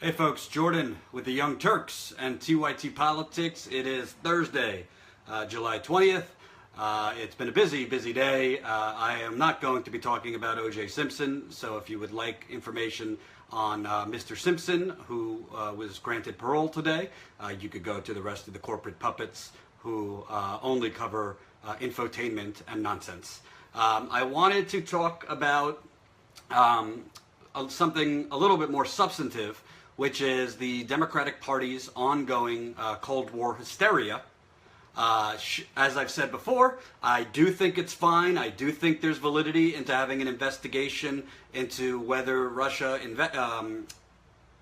Hey folks, Jordan with the Young Turks and TYT Politics. It is Thursday, July 20th. It's been a busy day. I am not going to be talking about O.J. Simpson, so if you would like information on Mr. Simpson, who was granted parole today, you could go to the rest of the corporate puppets who only cover infotainment and nonsense. I wanted to talk about something a little bit more substantive, which is the Democratic Party's ongoing Cold War hysteria. As I've said before, I do think it's fine. I do think there's validity into having an investigation into whether Russia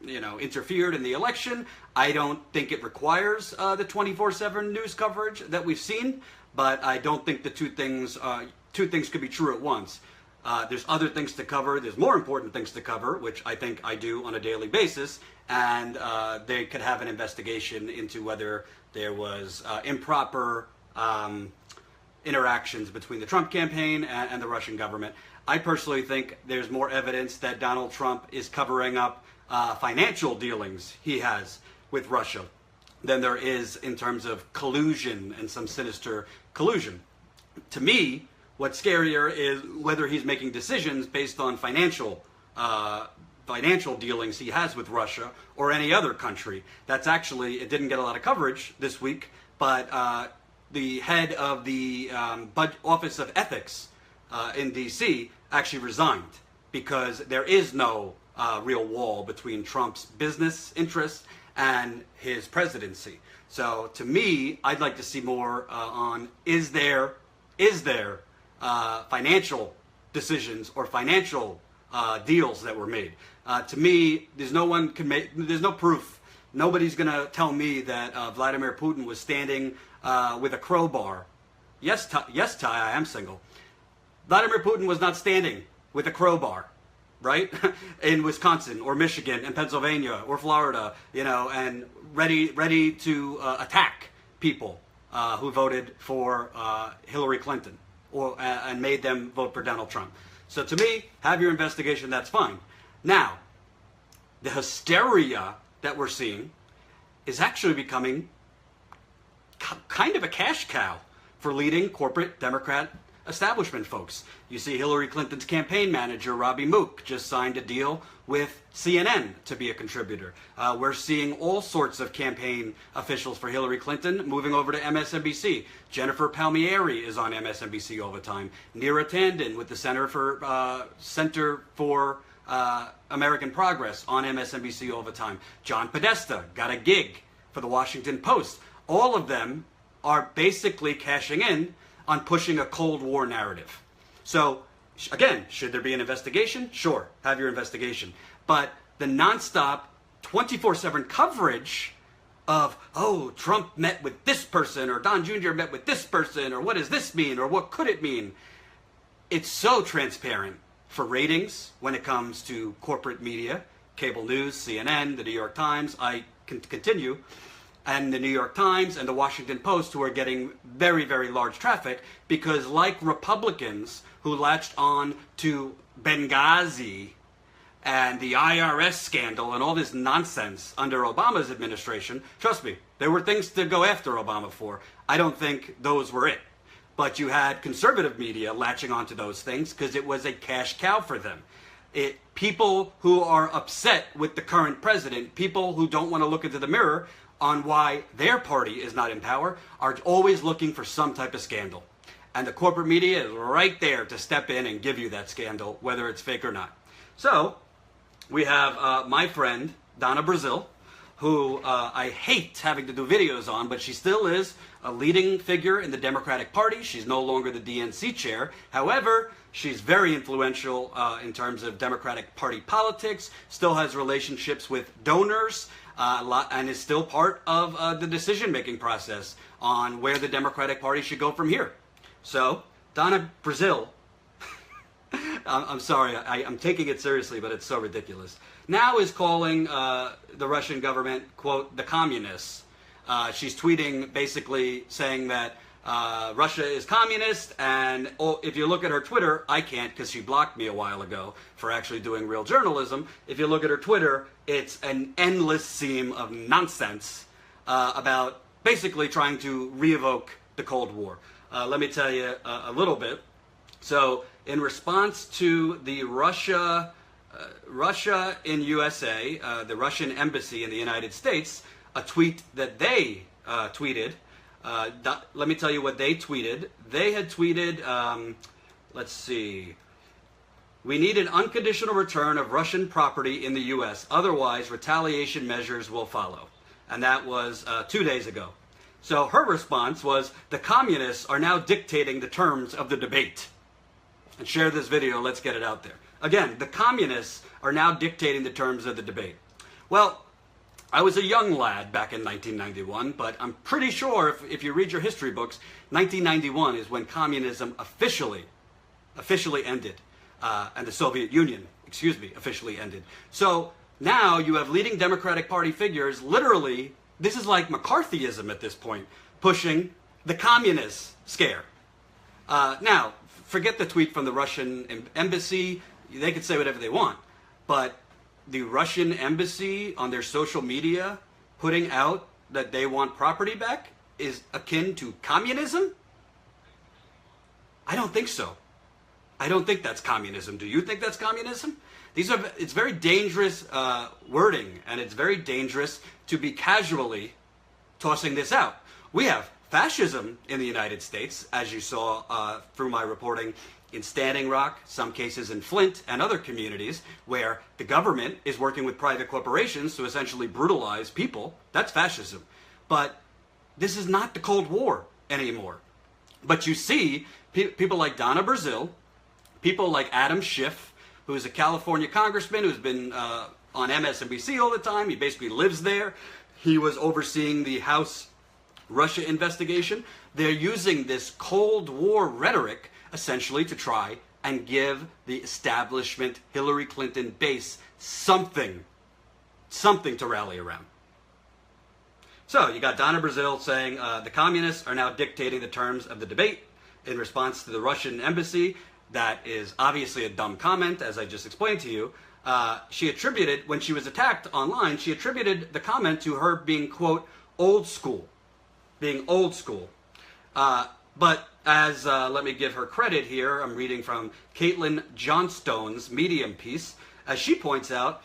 interfered in the election. I don't think it requires the 24/7 news coverage that we've seen, but I don't think the two things could be true at once. There's other things to cover. There's more important things to cover, which I think I do on a daily basis. And they could have an investigation into whether there was improper interactions between the Trump campaign and the Russian government. I personally think there's more evidence that Donald Trump is covering up financial dealings he has with Russia than there is in terms of collusion and some sinister collusion. To me, what's scarier is whether he's making decisions based on financial dealings he has with Russia or any other country. That's actually, it didn't get a lot of coverage this week, but the head of the Office of Ethics in D.C. actually resigned because there is no real wall between Trump's business interests and his presidency. So to me, I'd like to see more on is there financial decisions or financial deals that were made. To me, there's no proof. Nobody's going to tell me that Vladimir Putin was standing with a crowbar. Yes, Ty, I am single. Vladimir Putin was not standing with a crowbar, right? In Wisconsin or Michigan and Pennsylvania or Florida, and ready to attack people who voted for Hillary Clinton and made them vote for Donald Trump. So to me, have your investigation, that's fine. Now, the hysteria that we're seeing is actually becoming kind of a cash cow for leading corporate Democrat establishment folks. You see Hillary Clinton's campaign manager, Robbie Mook, just signed a deal with CNN to be a contributor. We're seeing all sorts of campaign officials for Hillary Clinton moving over to MSNBC. Jennifer Palmieri is on MSNBC all the time. Neera Tanden with the Center for American Progress on MSNBC all the time. John Podesta got a gig for the Washington Post. All of them are basically cashing in on pushing a Cold War narrative. So, again, should there be an investigation? Sure, have your investigation. But the nonstop 24/7 coverage of, oh, Trump met with this person, or Don Jr. met with this person, or what does this mean, or what could it mean? It's so transparent for ratings when it comes to corporate media, cable news, CNN, the New York Times, I can continue, and the New York Times and the Washington Post, who are getting very, very large traffic because, like Republicans who latched on to Benghazi and the IRS scandal and all this nonsense under Obama's administration, trust me, there were things to go after Obama for. I don't think those were it. But you had conservative media latching onto those things because it was a cash cow for them. People who are upset with the current president, people who don't want to look into the mirror on why their party is not in power, are always looking for some type of scandal. And the corporate media is right there to step in and give you that scandal, whether it's fake or not. So, we have my friend, Donna Brazile, who I hate having to do videos on, but she still is a leading figure in the Democratic Party. She's no longer the DNC chair. However, she's very influential in terms of Democratic Party politics, still has relationships with donors, and is still part of the decision-making process on where the Democratic Party should go from here. So, Donna Brazile, I'm sorry, I'm taking it seriously, but it's so ridiculous, now is calling the Russian government, quote, the communists. She's tweeting basically saying that Russia is communist, and if you look at her Twitter, I can't because she blocked me a while ago for actually doing real journalism. If you look at her Twitter, it's an endless seam of nonsense about basically trying to re-evoke the Cold War. Let me tell you a little bit. So in response to the Russia in USA, the Russian embassy in the United States, a tweet that they tweeted, let me tell you what they tweeted. They had tweeted, let's see, we need an unconditional return of Russian property in the U.S. Otherwise, retaliation measures will follow. And that was 2 days ago. So her response was, the communists are now dictating the terms of the debate. And share this video, let's get it out there. Again, the communists are now dictating the terms of the debate. Well, I was a young lad back in 1991, but I'm pretty sure if you read your history books, 1991 is when communism officially ended, and the Soviet Union, officially ended. So now you have leading Democratic Party figures, literally, this is like McCarthyism at this point, pushing the communist scare. Now, forget the tweet from the Russian embassy. They could say whatever they want, but the Russian embassy on their social media putting out that they want property back is akin to communism? I don't think so. I don't think that's communism. Do you think that's communism? It's very dangerous wording, and it's very dangerous to be casually tossing this out. We have fascism in the United States, as you saw through my reporting in Standing Rock, some cases in Flint, and other communities where the government is working with private corporations to essentially brutalize people. That's fascism. But this is not the Cold War anymore. But you see people like Donna Brazile, people like Adam Schiff, who is a California congressman who's been on MSNBC all the time. He basically lives there. He was overseeing the House Russia investigation. They're using this Cold War rhetoric essentially to try and give the establishment Hillary Clinton base something to rally around. So you got Donna Brazile saying the communists are now dictating the terms of the debate in response to the Russian embassy. That is obviously a dumb comment, as I just explained to you. She attributed, when she was attacked online, she attributed the comment to her being, quote, old school. Being old school. But as, let me give her credit here, I'm reading from Caitlin Johnstone's Medium piece. As she points out,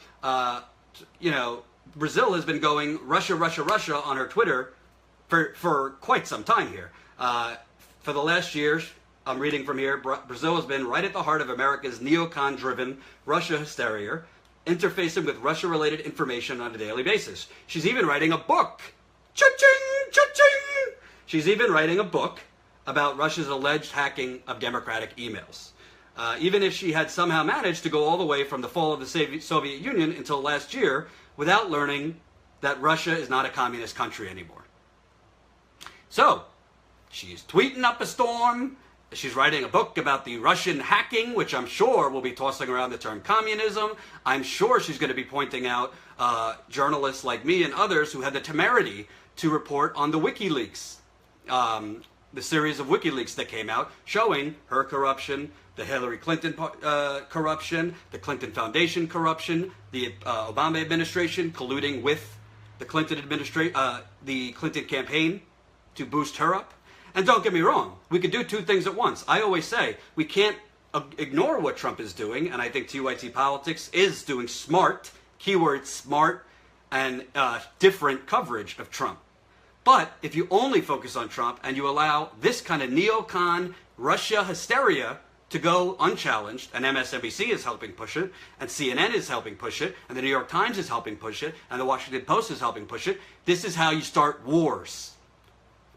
Brazil has been going Russia, Russia, Russia on her Twitter for quite some time here. For the last year, I'm reading from here, Brazil has been right at the heart of America's neocon-driven Russia hysteria, interfacing with Russia-related information on a daily basis. She's even writing a book. Cha-ching! Cha-ching! She's even writing a book about Russia's alleged hacking of Democratic emails. Even if she had somehow managed to go all the way from the fall of the Soviet Union until last year without learning that Russia is not a communist country anymore. So, she's tweeting up a storm. She's writing a book about the Russian hacking, which I'm sure will be tossing around the term communism. I'm sure she's going to be pointing out journalists like me and others who had the temerity to report on the WikiLeaks, the series of WikiLeaks that came out showing her corruption, the Hillary Clinton corruption, the Clinton Foundation corruption, the Obama administration colluding with the Clinton the Clinton campaign to boost her up. And don't get me wrong, we could do two things at once. I always say we can't ignore what Trump is doing, and I think TYT Politics is doing smart, keyword smart, and different coverage of Trump. But if you only focus on Trump and you allow this kind of neocon Russia hysteria to go unchallenged, and MSNBC is helping push it, and CNN is helping push it, and the New York Times is helping push it, and the Washington Post is helping push it, this is how you start wars.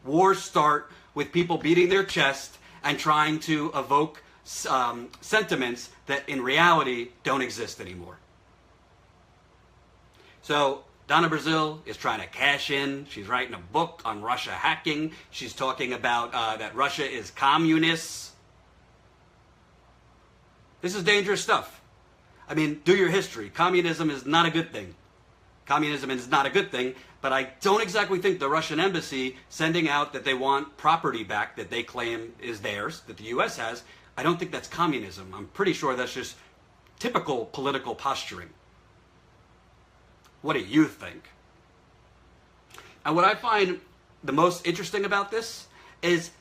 Wars start with people beating their chest and trying to evoke sentiments that in reality don't exist anymore. So Donna Brazile is trying to cash in. She's writing a book on Russia hacking. She's talking about that Russia is communist. This is dangerous stuff. I mean, do your history. Communism is not a good thing. Communism is not a good thing, but I don't exactly think the Russian embassy sending out that they want property back that they claim is theirs, that the U.S. has, I don't think that's communism. I'm pretty sure that's just typical political posturing. What do you think? And what I find the most interesting about this is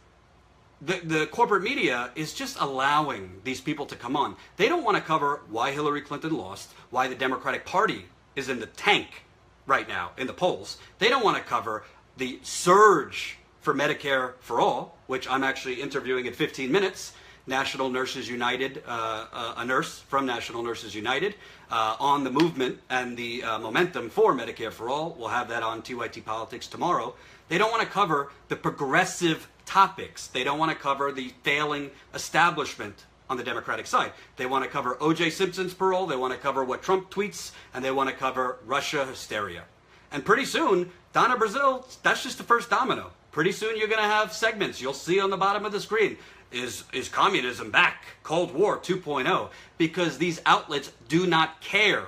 the corporate media is just allowing these people to come on. They don't want to cover why Hillary Clinton lost, why the Democratic Party is in the tank right now in the polls. They don't want to cover the surge for Medicare for All, which I'm actually interviewing in 15 minutes. National Nurses United, a nurse from National Nurses United, on the movement and the momentum for Medicare for All. We'll have that on TYT Politics tomorrow. They don't want to cover the progressive topics. They don't want to cover the failing establishment on the Democratic side. They want to cover O.J. Simpson's parole, they want to cover what Trump tweets, and they want to cover Russia hysteria. And pretty soon, Donna Brazile, that's just the first domino. Pretty soon you're going to have segments you'll see on the bottom of the screen. Is communism back? Cold War 2.0. Because these outlets do not care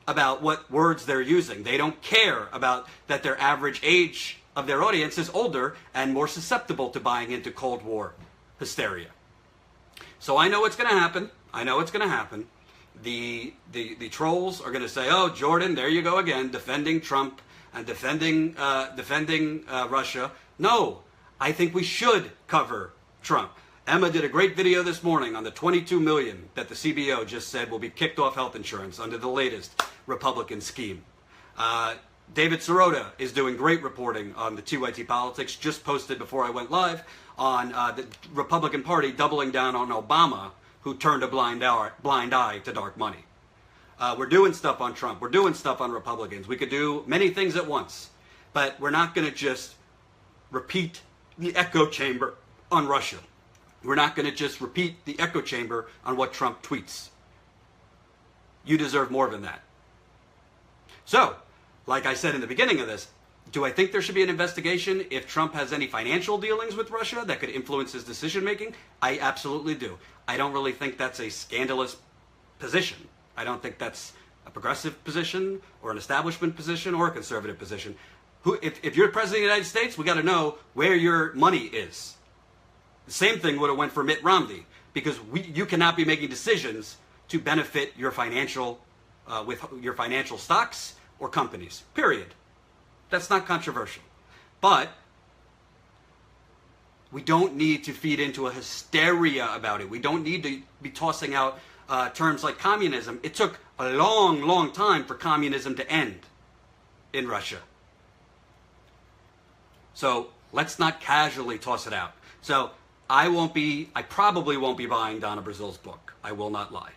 about what words they're using. They don't care about that their average age of their audience is older and more susceptible to buying into Cold War hysteria. So I know what's going to happen. I know it's going to happen. The trolls are going to say, "Oh, Jordan, there you go again, defending Trump and defending Russia." No, I think we should cover Trump. Emma did a great video this morning on the 22 million that the CBO just said will be kicked off health insurance under the latest Republican scheme. David Sirota is doing great reporting on the TYT Politics, just posted before I went live, on the Republican Party doubling down on Obama, who turned a blind eye to dark money. We're doing stuff on Trump. We're doing stuff on Republicans. We could do many things at once, but we're not going to just repeat the echo chamber on Russia. We're not going to just repeat the echo chamber on what Trump tweets. You deserve more than that. So, like I said in the beginning of this, do I think there should be an investigation if Trump has any financial dealings with Russia that could influence his decision-making? I absolutely do. I don't really think that's a scandalous position. I don't think that's a progressive position or an establishment position or a conservative position. If you're president of the United States, we got to know where your money is. The same thing would have went for Mitt Romney, because you cannot be making decisions to benefit your financial with your financial stocks or companies, period. That's not controversial. But we don't need to feed into a hysteria about it. We don't need to be tossing out terms like communism. It took a long, long time for communism to end in Russia. So let's not casually toss it out. So I probably won't be buying Donna Brazile's book. I will not lie.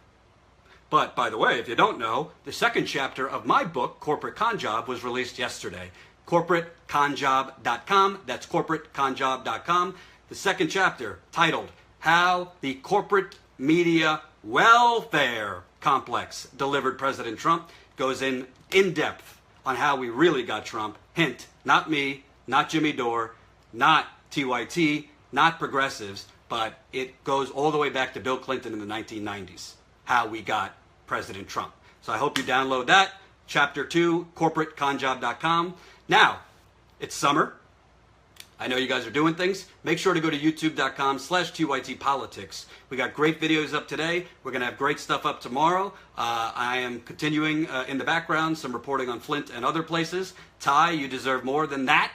But, by the way, if you don't know, the second chapter of my book, Corporate Con Job, was released yesterday. CorporateConJob.com. That's CorporateConJob.com. The second chapter, titled, How the Corporate Media Welfare Complex Delivered President Trump, goes in depth on how we really got Trump. Hint, not me, not Jimmy Dore, not TYT, not progressives, but it goes all the way back to Bill Clinton in the 1990s. How we got President Trump. So I hope you download that. Chapter 2, CorporateConJob.com. Now, it's summer. I know you guys are doing things. Make sure to go to youtube.com/TYT Politics. We got great videos up today. We're going to have great stuff up tomorrow. I am continuing in the background some reporting on Flint and other places. Ty, you deserve more than that.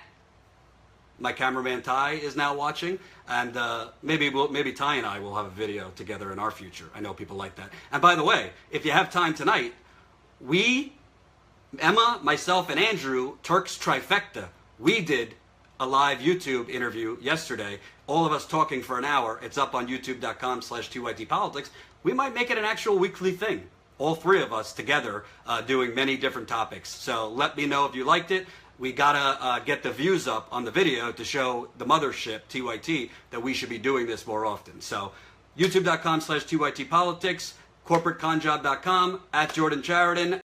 My cameraman Ty is now watching, and maybe Ty and I will have a video together in our future. I know people like that. And by the way, if you have time tonight, Emma, myself, and Andrew, Turk's Trifecta, we did a live YouTube interview yesterday, all of us talking for an hour. It's up on youtube.com/TYT Politics. We might make it an actual weekly thing, all three of us together doing many different topics. So let me know if you liked it. We gotta get the views up on the video to show the mothership, TYT, that we should be doing this more often. So youtube.com/TYT Politics, corporateconjob.com, @Jordan Chariton,